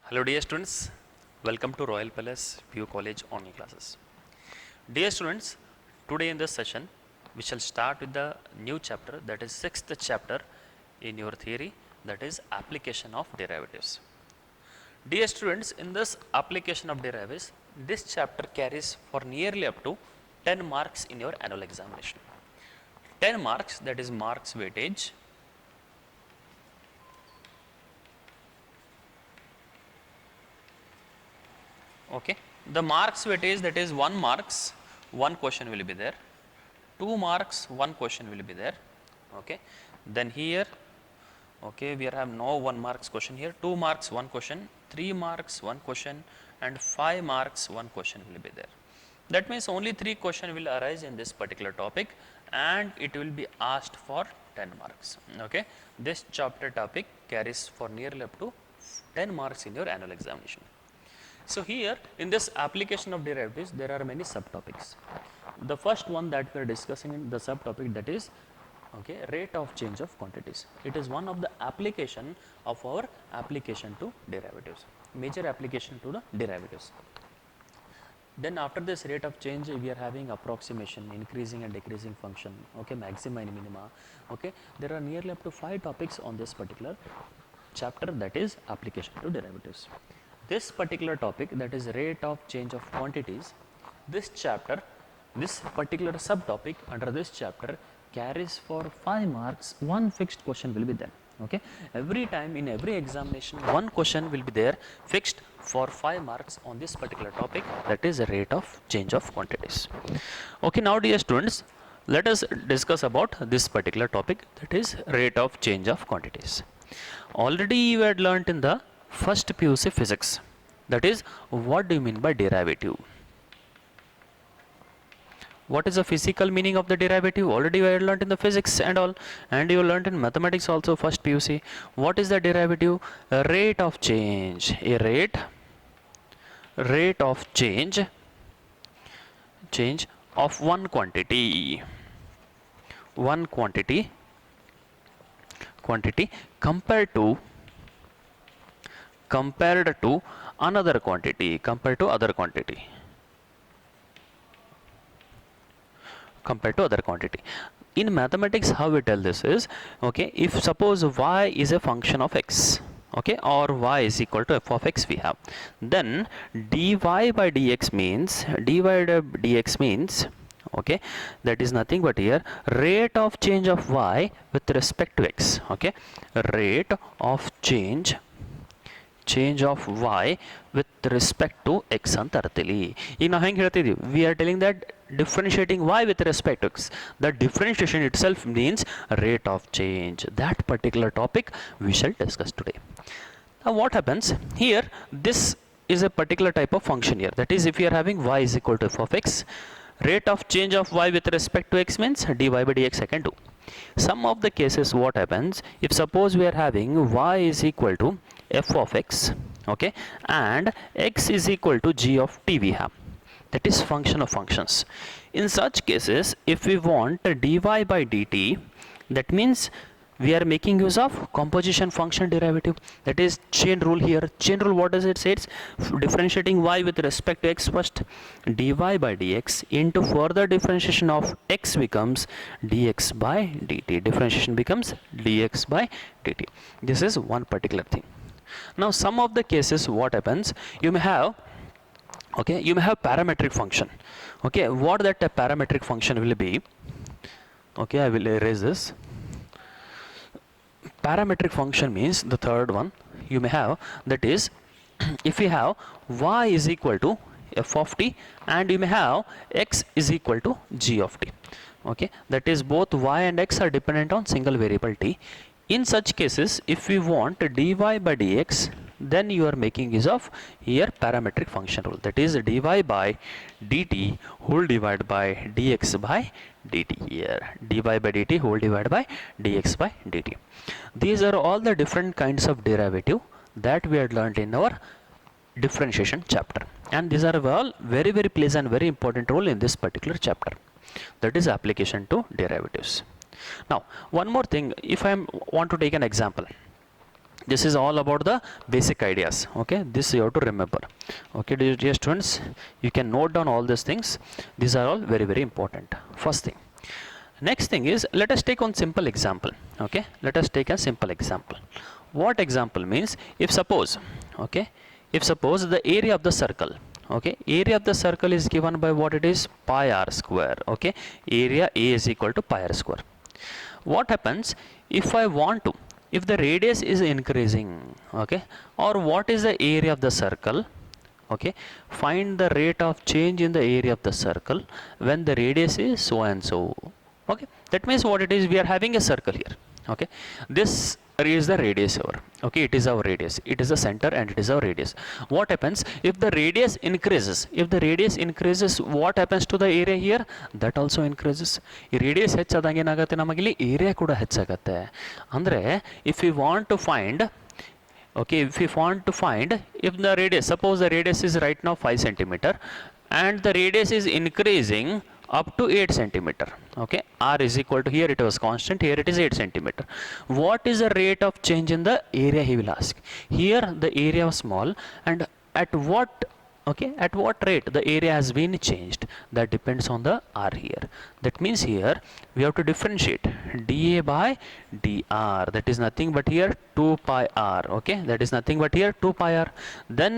Hello dear students, welcome to Royal Palace View College online classes. Dear students, today in this session we shall start with the new chapter, that is sixth chapter in your theory, that is application of derivatives. Dear students, in this application of derivatives, this chapter carries for nearly up to 10 marks in your annual examination. 10 marks, that is marks weightage. Okay, the marks weightage, that is 1 marks, 1 question will be there, 2 marks, 1 question will be there. Okay, then here, okay, we have no 1 marks question here, 2 marks 1 question, 3 marks 1 question, and 5 marks 1 question will be there. That means only 3 question will arise in this particular topic, and it will be asked for 10 marks. Okay, this chapter topic carries for nearly up to 10 marks in your annual examination. So here in this application of derivatives, there are many subtopics. The first one that we are discussing in the subtopic, that is rate of change of quantities. It is one of the application of our application to derivatives, major application to the derivatives. Then after this rate of change, we are having approximation, increasing and decreasing function, okay, maxima and minima. Okay, there are nearly up to 5 topics on this particular chapter, that is application to derivatives. This particular topic, that is rate of change of quantities, this chapter, this particular subtopic under this chapter carries for 5 marks, 1 fixed question will be there. Okay, every time in every examination 1 question will be there fixed for 5 marks on this particular topic, that is rate of change of quantities. Okay, now dear students, let us discuss about this particular topic, that is rate of change of quantities. Already you had learnt in the first PUC physics, that is what do you mean by derivative. What is the physical meaning of the derivative? Already you had learnt in the physics and all, and you learnt in mathematics also first PUC. What is the derivative? A rate of change, a rate of change of one quantity compared to another quantity, compared to other quantity. In mathematics, how we tell this is, okay, if suppose y is a function of x, okay, or y is equal to f of x we have, then dy by dx means, okay, that is nothing but here rate of change of y with respect to x. Okay, rate of change of y with respect to x ಅಂತ ಅರ್ಥಲಿ. ಈಗ ನಾವು ಹೆಂಗೆ ಹೇಳ್ತಿದ್ದೀವಿ, we are telling that differentiating y with respect to x, the differentiation itself means rate of change. That particular topic we shall discuss today. Now what happens here, this is a particular type of function here, that is if you are having y is equal to f of x, rate of change of y with respect to x means dy by dx I can do. Some of the cases what happens, if suppose we are having y is equal to f of x, okay, and x is equal to g of t we have, that is function of functions. In such cases, if we want dy by dt, that means we are making use of composition function derivative, that is chain rule here. Chain rule, what does it say? It's differentiating y with respect to x first, dy by dx into further differentiation of x becomes dx by dt, differentiation becomes dx by dt. This is one particular thing. Now some of the cases what happens, you may have, okay, you may have parametric function. Okay, what that parametric function will be, okay, I will erase this. Parametric function means the third one you may have, that is if you have y is equal to f of t and you may have x is equal to g of t, okay, that is both y and x are dependent on single variable t. In such cases, if we want dy by dx, then you are making use of here parametric function rule, that is dy by dt whole divided by dx by dt, here dy by dt whole divided by dx by dt. These are all the different kinds of derivative that we had learned in our differentiation chapter, and these are all very plays and very important role in this particular chapter, that is application to derivatives. Now one more thing, if I want to take an example, This is all about the basic ideas. Okay, this you have to remember. Okay, dear students, you can note down all these things. These are all very, very important. First thing. Next thing is, let us take one simple example. Okay, let us take a simple example. What example means, if suppose, okay, if suppose the area of the circle, okay, area of the circle is given by what it is, pi r square. Okay, area A is equal to pi r square. What happens if I want to, if the radius is increasing, okay, or what is the area of the circle? Okay, find the rate of change in the area of the circle when the radius is so and so. Okay, that means what it is, we are having a circle here. Okay, this is the radius over. Okay, it is our radius, it is the center and it is our radius. What happens if the radius increases? If the radius increases, what happens to the area here? That also increases. ಈ radius ಹೆಚ್ಚಾದಂಗೆ ಏನಾಗುತ್ತೆ, ನಮಗಿಲ್ಲಿ area ಕೂಡ ಹೆಚ್ಚಾಗುತ್ತೆ. ಅಂದರೆ if we want to find, okay, if we want to find, if the radius, suppose the radius is right now 5 centimeter and the radius is increasing up to 8 centimeter. Okay, r is equal to, here it was constant, here it is 8 centimeter. What is the rate of change in the area, he will ask. Here the area was small, and at what, okay, at what rate the area has been changed, that depends on the r here. That means here we have to differentiate dA by dr, that is nothing but here 2 pi r. Okay, that is nothing but here 2 pi r. Then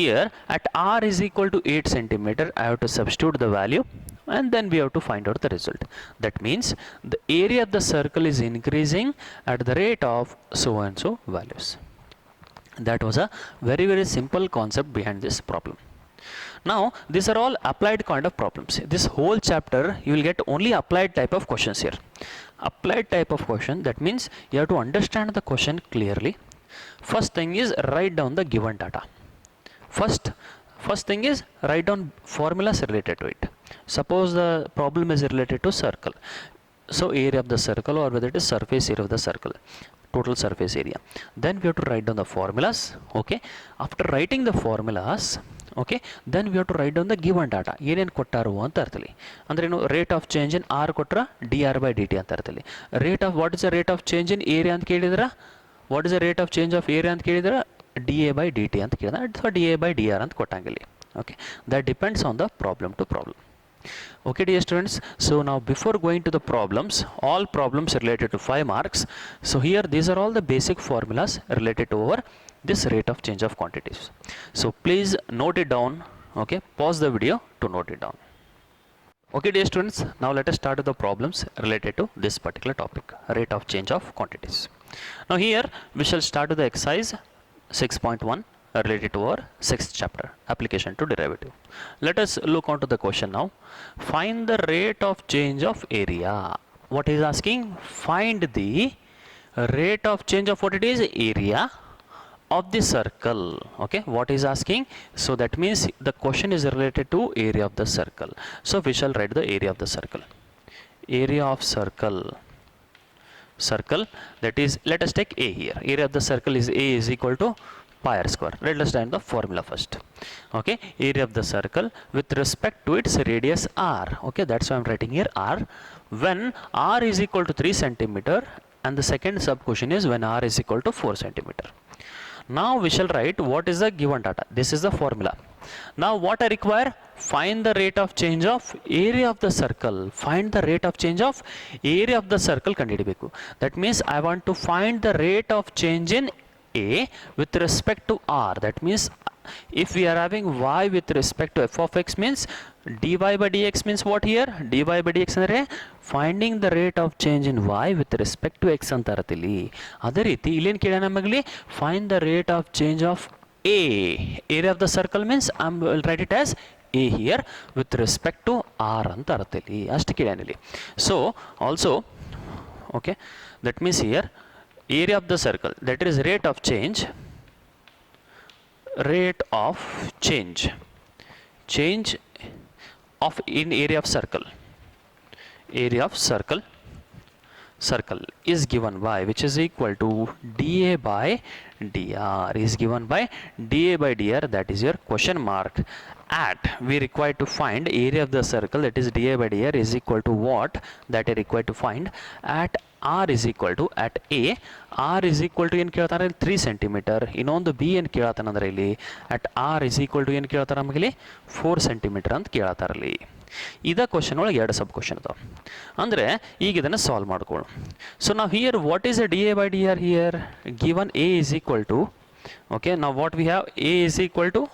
here at r is equal to 8 centimeter, I have to substitute the value, and then we have to find out the result. That means the area of the circle is increasing at the rate of so and so values. That was a very, very simple concept behind this problem. Now these are all applied kind of problems. This whole chapter you will get only applied type of questions here. Applied type of question, that means you have to understand the question clearly. First thing is, write down the given data. First thing is, write down formulas related to it. Suppose the problem is related to circle, so area of the circle, or whether it is surface area of the circle, total surface area. Then we have to write down the formulas. Okay, after writing the formulas, okay, then we have to write down the given data. ಏನೇನು ಕೊಟ್ಟಾರು ಅಂತ ಅರ್ಥಲಿ, ಅಂದ್ರೆ ಏನು, rate of change in R ಕೊಟ್ರ dr by dt ಅಂತ ಅರ್ಥಲಿ. Rate of, what is the rate of change in area ಅಂತ ಕೇಳಿದ್ರ, what is the rate of change of area ಅಂತ ಕೇಳಿದ್ರ dA by dt ಅಂತ ಕೇಳಿದ್ರೆ, ಅಥವಾ dA by dr ಅಂತ ಕೊಟ್ಟಂಗಿಲ್ಲ. Okay, that depends on the problem to problem. Okay, dear students, so now before going to the problems, all problems related to 5 marks. So here these are all the basic formulas related to over this rate of change of quantities. So please note it down. Okay, pause the video to note it down. Okay, dear students, now let us start with the problems related to this particular topic, rate of change of quantities. Now here we shall start with the exercise 6.1 related to our 6th chapter, application to derivative. Let us look onto the question now. Find the rate of change of area. What is asking? Find the rate of change of what it is, area of the circle. Okay, what is asking? So that means the question is related to area of the circle. So we shall write the area of the circle. Area of circle, that is, let us take A here. Area of the circle is A is equal to pi r square. Let us write the formula first. Okay, area of the circle with respect to its radius r. Okay, that's why I'm writing here r. When r is equal to 3 centimeter, and the second sub question is when r is equal to 4 centimeter. Now we shall write what is the given data. This is the formula. Now what I require? Find the rate of change of area of the circle. Find the rate of change of area of the circle ಕಂಡುಹಿಡಿಯಬೇಕು. That means I want to find the rate of change in A with respect to r. That means if we are having y with respect to f of x, means dy by dx means what here? dy by dx ಅಂದರೆ finding the rate of change in y with respect to x ಅಂತ ಇರತ್ತಿಲ್ಲಿ. ಅದೇ ರೀತಿ ಇಲ್ಲೇನು ಕೇಳ ನಮಗಲಿ, find the rate of change of A, area of the circle means I will write it as A here with respect to r ಅಂತ ಇರತ್ತಿಲ್ಲಿ, ಅಷ್ಟು ಕೇಳಾನಿಲ್ಲಿ. So also, okay, that means here area of the circle, that is rate of change of in area of circle is given by, which is equal to dA by dr, is given by dA by dr. That is your question mark. At, we require to find area of the circle, that is dA by dr is equal to what, that I require to find at r is equal to at a r is equal to ಏನು ಕೇಳ್ತಾರೆ 3 centimetre, ಇನ್ನೊಂದು B ಏನು ಕೇಳತ್ತಾನ ಅಂದ್ರೆ ಇಲ್ಲಿ at r is equal to ಏನು ಕೇಳ್ತಾರೆ ನಮಗೆ ಇಲ್ಲಿ 4 ಸೆಂಟಿಮೀಟರ್ ಅಂತ ಕೇಳತ್ತಾರಲ್ಲಿ. ಇದ ಕ್ವಶನ್ ಒಳಗೆ ಎರಡು ಸಬ್ ಕ್ವಶನ್ ಅದಾವ. ಅಂದರೆ ಈಗ ಇದನ್ನು ಸಾಲ್ವ್ ಮಾಡ್ಕೊಳ್ಳು. ಸೊ ನಾವು here what is uh D A by D R here given A is equal to okay ನಾವು what we have A is equal to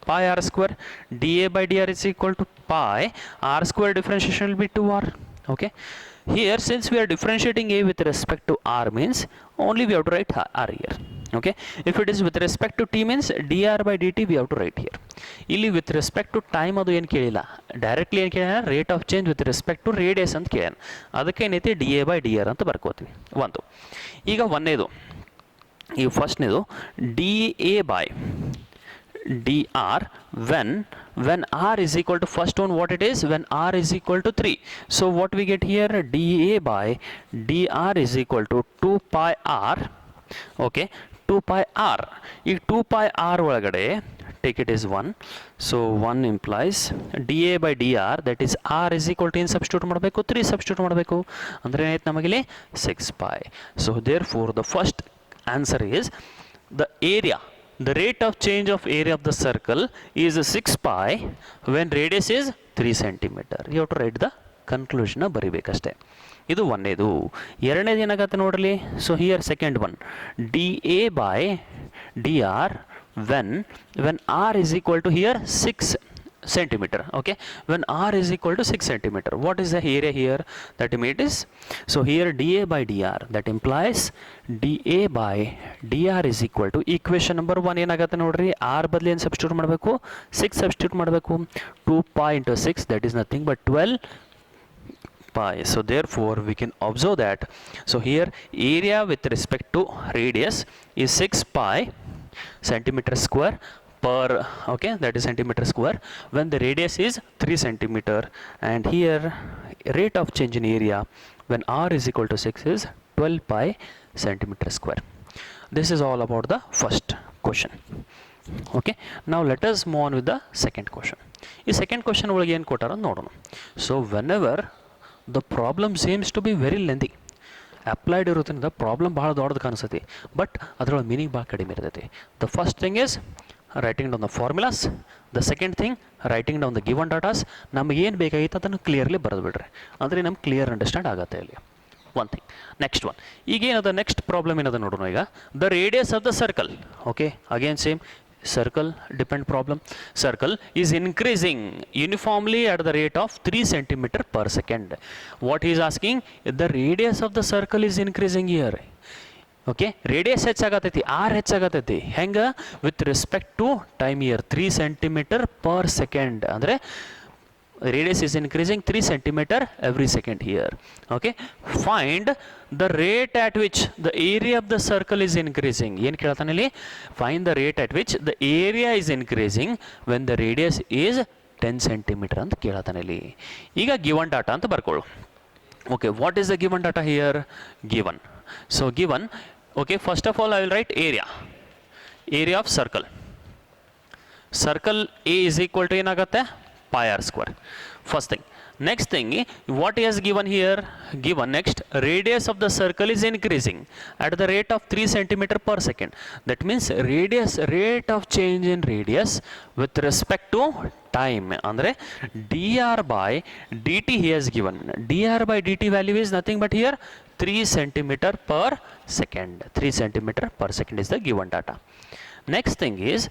pi r square, dA by dr is equal to pi r square, differentiation will be 2r. Okay, here since we are differentiating a with respect to r means only we have to write r here. Okay, if it is with respect to t means dr by dt we have to write here. ಇಲ್ಲಿ with respect to time ಅದು ಏನು ಕೇಳಿಲ್ಲ, directly ಏನು ಕೇಳ rate of change with respect to radius ಅಂತ ಕೇಳ, ಅದಕ್ಕೆ ಏನೈತಿ D A by D R ಅಂತ ಬರ್ಕೋತೀವಿ ಒಂದು. ಈಗ ಒಂದೇದು ಈ ಫಸ್ಟ್ನೇದು D A by dr when r is equal to first one what it is when r is equal to 3. So what we get here dA by dr is equal to 2 pi r. Okay, 2 pi r. ಈ 2 pi r ಒಳಗಡೆ take it as 1. So 1 implies dA by dr that is r is equal to ಏನು substitute ಮಾಡಬೇಕು 3 substitute ಮಾಡಬೇಕು ಅಂದರೆ ಏನಾಯ್ತು ನಮಗಿಲ್ಲಿ 6 pi. So therefore the first answer is the area. The rate of change of area of the circle is 6 pi when radius is 3 centimeter. You have to write the conclusion ಬರಿಬೇಕಷ್ಟೇ. ಇದು ಒಂದೇದು. ಎರಡನೇದು ಏನಾಗತ್ತೆ ನೋಡ್ರಿ. So here second one D A by D R when r is equal to here 6 centimeter. Okay, when r is equal to 6 centimeter, what is the area here that it is? So here dA by dr that implies dA by dr is equal to equation number 1 ಏನಾಗುತ್ತೆ ನೋಡ್ರಿ, r ಬದಲು ಏನು substitute ಮಾಡಬೇಕು 6 substitute ಮಾಡಬೇಕು. 2 pi into 6 that is nothing but 12 pi. So therefore we can observe that. So here area with respect to radius is 6 pi centimeter square per, okay, that is centimeter square when the radius is 3 centimeter, and here rate of change in area when r is equal to 6 is 12 pi centimeter square. This is all about the first question. Okay, now let us move on with the second question. ಈ second question ಒಳಗೆ ಏನು ಕೊಟ್ಟಾರ ನೋಡೋಣ. So whenever the problem seems to be very lengthy, applied ಇರೋದ್ರಿಂದ problem ಭಾಳ ದೊಡ್ಡದು ಕಾಣಿಸ್ತೈತಿ, but ಅದರೊಳಗೆ meaning ಭಾಳ ಕಡಿಮೆ ಇರ್ತೈತಿ. The first thing is writing down the formulas. The second thing writing down the given datas. ನಮಗೆ ಏನು ಬೇಕಾಗಿತ್ತು ಅದನ್ನು ಕ್ಲಿಯರ್ಲಿ ಬರೆದು ಬಿಡ್ರಿ, ಅಂದರೆ ನಮ್ಗೆ ಕ್ಲಿಯರ್ ಅಂಡರ್ಸ್ಟ್ಯಾಂಡ್ ಆಗುತ್ತೆ ಇಲ್ಲಿ. One thing. ನೆಕ್ಸ್ಟ್ ಒನ್ ಈಗ ಏನದ ನೆಕ್ಸ್ಟ್ ಪ್ರಾಬ್ಲಮ್ ಏನದ ನೋಡೋಣ. ಈಗ the radius of the circle. Okay, again same circle depend problem. Circle is increasing uniformly at the rate of 3 centimeter per second. What he is asking, the radius of the circle is increasing here. Okay, radius ಹೆಚ್ಚಾಗತೈತಿ, r ಹೆಚ್ಚಾಗತೈತಿ. ಹೆಂಗ with respect to time here 3 centimeter per second. ಅಂದರೆ radius is increasing 3 centimeter every second here. Okay, find the rate at which the area of the circle is increasing. ಏನು ಕೇಳ್ತಾನೆ ಇಲ್ಲಿ, find the rate at which the area is increasing when the radius is 10 centimeter ಅಂತ ಕೇಳ್ತಾನೆ ಇಲ್ಲಿ. ಈಗ given data ಅಂತ ಬರ್ಕೊಳ್ಳು. Okay, what is the given data here? Given. So given, okay, first of all I will write area of circle. Circle A is equal to ಏನಾಗುತ್ತೆ pi r square. First thing. Next thing, what he has given here, given next radius of the circle is increasing at the rate of 3 centimeter per second. That means rate of change in radius with respect to time. Andre dr by dt he has given. Dr by dt value is nothing but here 3 centimeter per second. 3 centimeter per second is the given data. Next thing is,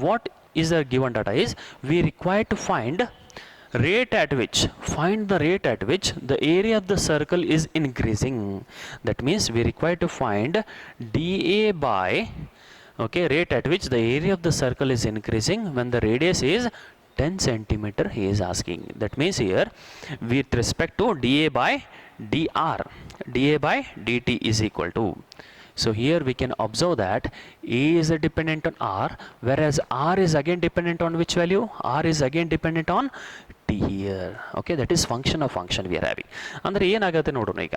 what is the given data is, we require to find the rate at which the area of the circle is increasing. That means we require to find dA by, okay, rate at which the area of the circle is increasing when the radius is 10 centimeter he is asking. That means here with respect to dA by dt is equal to, so here we can observe that A is dependent on R, whereas R is again dependent on which value? R is again dependent on T here. Okay, that is function of function we are having. ಅಂದರೆ ಏನಾಗುತ್ತೆ ನೋಡೋಣ ಈಗ.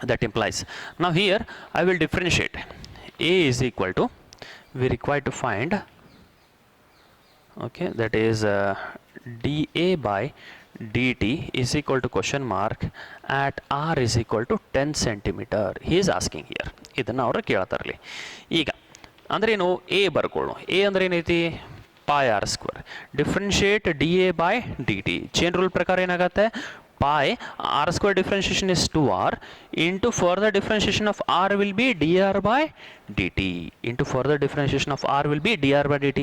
That implies, now here I will differentiate. A is equal to, we require to find, okay, that is dA by dt is equal to question mark at r is equal to 10 centimeter. He is asking here. ಇದನ್ನು ಅವರು ಕೇಳ್ತಾರಲಿ. ಈಗ ಅಂದ್ರೆ ಏನು a ಬರ್ಕೊಳ್ಳು. a ಅಂದ್ರೆ ಏನೈತಿ pi r square. Differentiate dA by dt. Chain rule ಪ್ರಕಾರ ಏನಾಗುತ್ತೆ pi r square differentiation is 2r into further differentiation of r will be dr by dt into further differentiation of r will be dr by dt.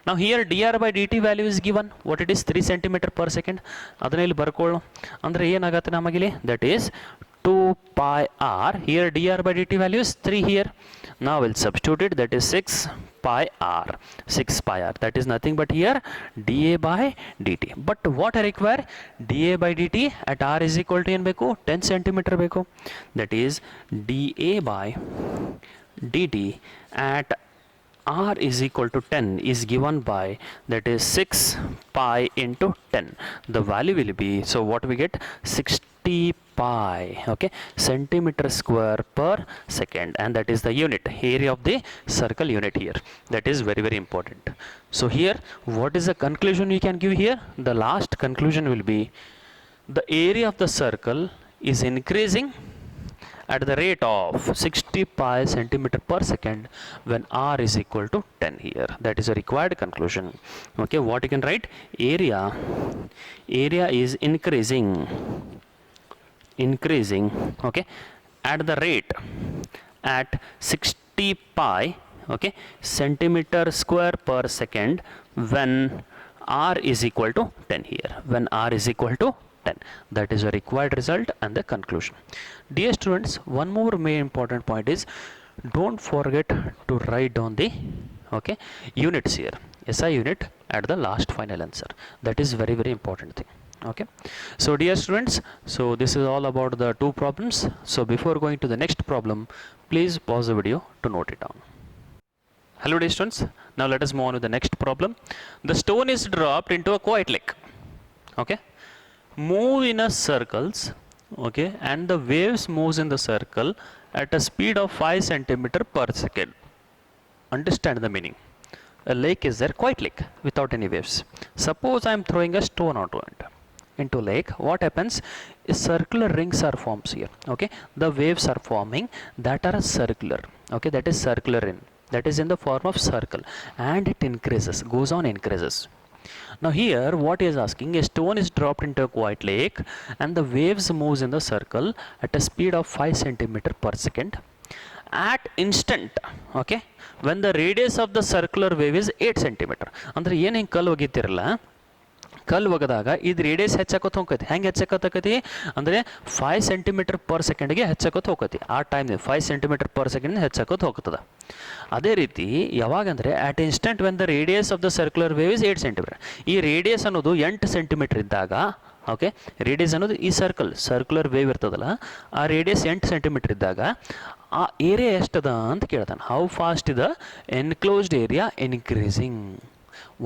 Now here dr by dt value is given what it is 3 centimeter per second. ಅದನ್ನ ಇಲ್ಲಿ ಬರ್ಕೊಳ್ಳು ಅಂದ್ರೆ ಏನಾಗುತ್ತೆ ನಮಗಿಲ್ಲಿ that is 2 pi r. Here dr by dt value is 3 here. Now we'll substitute it, that is 6 pi r. 6 pi r, that is nothing but here dA by dt. But what I require dA by dt at r is equal to ಏನು ಬೇಕು 10 centimeter ಬೇಕು. That is dA by dt at r is equal to 10 is given by that is 6 pi into 10. The value will be, so what we get 60 pi, okay, centimeter square per second, and that is the unit area of the circle unit here. That is very very important. So here what is the conclusion we can give here? The last conclusion will be the area of the circle is increasing at the rate of 60 pi centimeter per second when r is equal to 10 here. That is a required conclusion. Okay, what you can write, area is increasing, okay, at the rate at 60 pi, okay, centimeter square per second when r is equal to 10 here, when r is equal to 10. That is a required result and the conclusion. Dear students, one more main important point is don't forget to write down the okay units here, SI unit at the last final answer. That is very very important thing. Okay, so dear students, so this is all about the two problems. So before going to the next problem, please pause the video to note it down. Hello dear students, now let us move on to the next problem. The stone is dropped into a quiet lake. Okay, move in a circles, okay, and the waves moves in the circle at a speed of 5 centimeter per second. Understand the meaning. A lake is there, quiet lake without any waves. Suppose I am throwing a stone onto it into lake. What happens is circular rings are formed here. Okay, the waves are forming that are circular, okay, that is circular in, that is in the form of circle, and it increases, goes on increases. Now here what he is asking, a stone is dropped into a quiet lake and the waves moves in the circle at a speed of 5 centimeter per second at instant, okay, when the radius of the circular wave is 8 centimeter. ಅಂದ್ರೆ ಏನು ಹಿಂಗೆ ಕಲ್ಲು ಒಗಿತಿರಲ್ಲ, ಕಲ್ಲು ಒಗೆದಾಗ ಇದು radius ಹೆಚ್ಚಾಕೋತ ಹೋಗತಿ. ಹೆಂಗೆ ಹೆಚ್ಚಾಕೋತಕತಿ ಅಂದರೆ 5 centimetre per ಸೆಕೆಂಡ್ಗೆ ಹೆಚ್ಚಾಕೋತ ಹೋಗತಿ. ಆ ಟೈಮ್ 5 ಸೆಂಟಿಮೀಟರ್ ಪರ್ ಸೆಕೆಂಡ್ ಹೆಚ್ಚಾಕೋತ ಹೋಗ್ತದೆ. ಅದೇ ರೀತಿ ಯಾವಾಗಂದರೆ at instant when the radius of the circular wave is 8 centimetre. ಈ ರೇಡಿಯಸ್ ಅನ್ನೋದು 8 ಸೆಂಟಿಮೀಟರ್ ಇದ್ದಾಗ, ಓಕೆ, ರೇಡಿಯಸ್ ಅನ್ನೋದು ಈ ಸರ್ಕ್ಯುಲರ್ ವೇವ್ ಇರ್ತದಲ್ಲ, ಆ ರೇಡಿಯಸ್ 8 ಸೆಂಟಿಮೀಟರ್ ಇದ್ದಾಗ ಆ ಏರಿಯಾ ಎಷ್ಟದ ಅಂತ ಕೇಳ್ತಾನೆ. How fast the enclosed area increasing.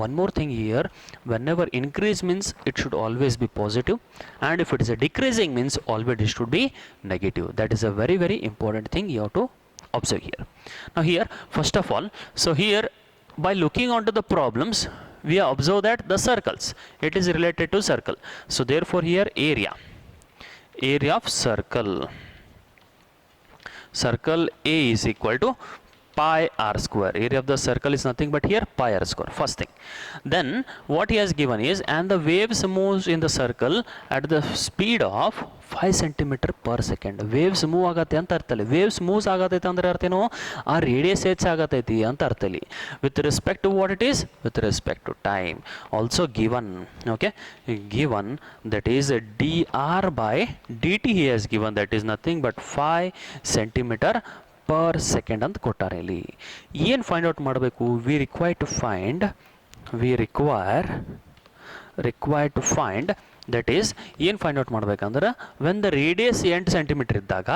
One more thing here, whenever increase means it should always be positive, and if it is a decreasing means always it should be negative. That is a very very important thing you have to observe here. Now here first of all, so here by looking onto the problems we observe that the circles, it is related to circle. So therefore here area of circle A is equal to pi r square. Area of the circle is nothing but here pi r square, first thing. Then what he has given is, and the waves moves in the circle at the speed of 5 centimeter per second. Waves move ಆಗತ್ತೆ ಅಂತ ಅರ್ಥಲ್ಲಿ. waves moves ಆಗತೈತೆ ಅಂದ್ರೆ ಅರ್ಥ ಏನು, ಆ radius ಹೆಚ್ಚಾಗತೈತಿ ಅಂತ ಅರ್ಥಲ್ಲಿ. with respect to what it is, with respect to time. Also given, okay, given that is dr by dt he has given, that is nothing but 5 centimeter per second ಅಂತ ಕೊಟ್ಟಾರೆ. ಇಲ್ಲಿ ಏನು find out ಮಾಡಬೇಕು, we require to find that is ಏನು find out ಮಾಡ್ಬೇಕಂದ್ರೆ when the radius 8 centimetre ಇದ್ದಾಗ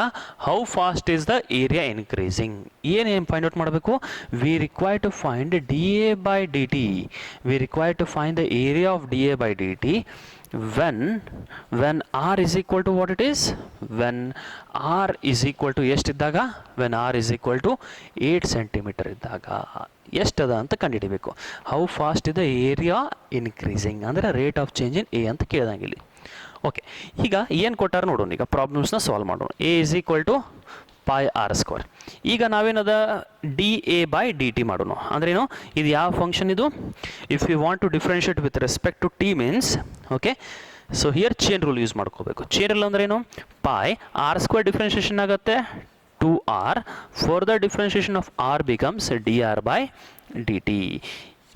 how fast is the area increasing. ಏನು find out ಮಾಡಬೇಕು, we require to find dA by dt. We require to find the area of dA by dt when r is equal to what it is, when r is equal to ಎಷ್ಟಿದ್ದಾಗ, when r is equal to 8 centimetre ಇದ್ದಾಗ ಎಷ್ಟದ ಅಂತ ಕಂಡುಹಿಡಿಬೇಕು. How fast ಇದೆ area increasing ಅಂದರೆ rate of change in A ಅಂತ ಕೇಳ್ದಂಗಿಲ್ಲಿ. Okay, ಈಗ ಏನು ಕೊಟ್ಟಾರ ನೋಡೋಣ, ಈಗ ಪ್ರಾಬ್ಲಮ್ಸ್ನ ಸಾಲ್ವ್ ಮಾಡೋಣ. A is equal to pi R square. ಈಗ ನಾವೇನದ D A by D T ಮಾಡೋಣ. ಅಂದ್ರೇನು, ಇದು ಯಾವ ಫಂಕ್ಷನ್ ಇದು, if you want to differentiate with respect to T means, okay, so here chain rule use ಮಾಡ್ಕೋಬೇಕು. ಚೇನ್ ರೂಲ್ ಅಂದ್ರೇನು, pi R square differentiation ಆಗುತ್ತೆ 2r, further differentiation of r becomes D R by D T.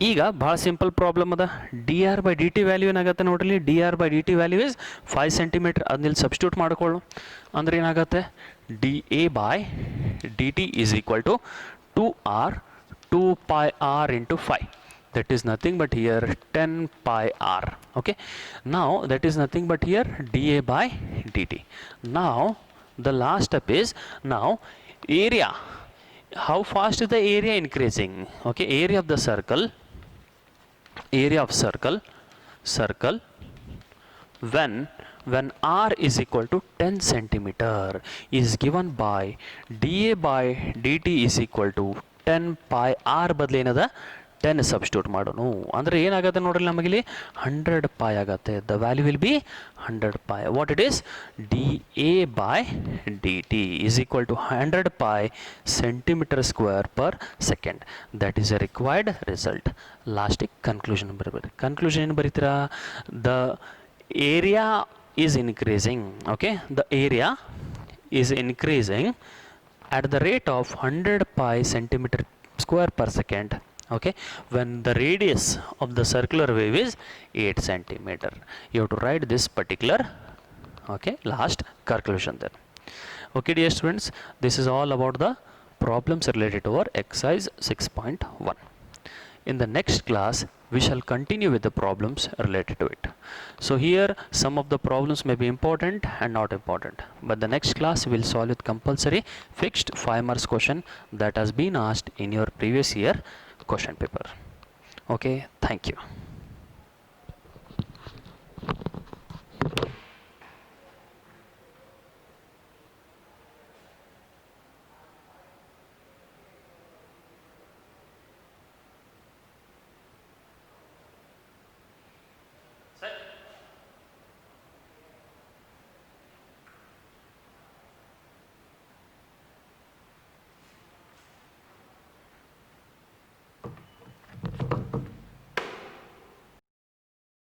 ಈಗ ಭಾಳ simple problem ಅದ. D R by D T value ಏನಾಗುತ್ತೆ ನೋಡ್ರಿ, D R by D T value is 5 centimetre. ಅದನ್ನಿಲ್ಲಿ substitute ಮಾಡ್ಕೊಳ್ಳು ಅಂದ್ರೆ ಏನಾಗುತ್ತೆ, D A by D T is equal to 2r 2 pi r into 5. That is nothing but here 10 pi r. Okay, now that is nothing but here dA by dt. Now the last step is, now area, how fast is the area increasing? Okay, area of the circle, area of circle when r is equal to 10 centimeter is given by dA by dt is equal to 10 pi r ಬದಲೇನದ 10 substitute ಮಾಡೋಣ ಅಂದರೆ ಏನಾಗುತ್ತೆ ನೋಡ್ರಿ, ನಮಗಿಲ್ಲಿ 100 pi ಆಗುತ್ತೆ. The value will be 100 pi. What it is, D A by D T is equal to 100 pi centimetre square per second. That is a required result. ಲಾಸ್ಟಿಗೆ conclusion ಬರಬೇಕು. Conclusion ಏನು ಬರೀತೀರಾ, the area is increasing. Okay, the area is increasing at the rate of 100 pi centimeter square per second. Okay, when the radius of the circular wave is 8 centimeter. You have to write this particular, okay, last conclusion then. Okay dear students, this is all about the problems related to our exercise 6.1. In the next class we shall continue with the problems related to it. So here some of the problems may be important and not important, but the next class will solve with compulsory fixed 5 marks question that has been asked in your previous year question paper. Okay, thank you.